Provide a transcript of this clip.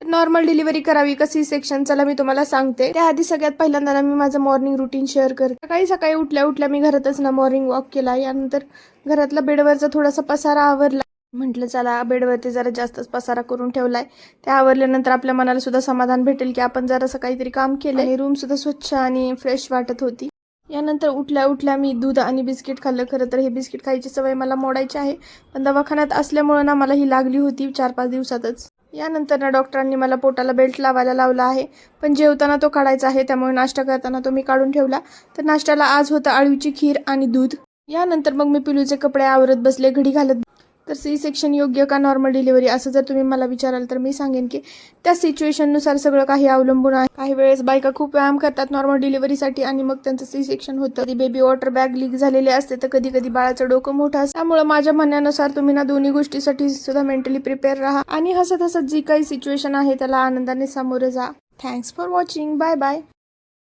Normal delivery करावी का C section, चला मी तुम्हाला सांगते. त्याआधी सगळ्यात पहिल्यांदा मी माझं मॉर्निंग रुटीन शेअर करते. सकाळी सकाळी उठल्या उठल्या मी घरातच मॉर्निंग वॉक केला. यानंतर घरातला बेडवरचा थोडासा पसारा आवरला. म्हटलं चला बेडवरती जरा जास्तच पसारा करून ठेवलाय. ते आवरल्यानंतर आपल्या मनाला सुद्धा समाधान भेटेल की आपण जरासं काहीतरी काम केलंय. आणि रूम सुद्धा स्वच्छ आणि फ्रेश वाटत होती. यानंतर उठल्या उठल्या मी दूध आणि बिस्किट खाल्लं. खरं तर हे बिस्किट खायची सवय मला मोडायची आहे, पण दवाखान्यात असल्यामुळे ना मला ही लागली होती 4-5 दिवसातच. यानंतर ना डॉक्टरांनी मला पोटाला बेल्ट लावायला लावला आहे, पण जेवताना तो काढायचा आहे, त्यामुळे नाश्ता करताना तो मी काढून ठेवला. तर नाश्त्याला आज होतं आळूची खीर आणि दूध. यानंतर मग मी पिलूचे कपडे आवरत बसले, घडी घालत. तर सी सेक्शन योग्य का नॉर्मल डिलिव्हरी असं जर तुम्ही मला विचाराल तर मी सांगेन की त्या सिच्युएशननुसार सगळं काही अवलंबून आहे. काही वेळेस बायका खूप व्यायाम करतात नॉर्मल डिलिव्हरीसाठी आणि मग त्यांचं सी सेक्शन होतं. कधी बेबी वॉटर बॅग लीक झालेले असते, तर कधी कधी बाळाचं डोकं मोठं असतं. त्यामुळे माझ्या म्हणण्यानुसार तुम्ही ना दोन्ही गोष्टीसाठी सुद्धा मेंटली प्रिपेअर राहा आणि हसत हसत जी काही सिच्युएशन आहे त्याला आनंदाने सामोरे जा. Thanks for watching. Bye bye.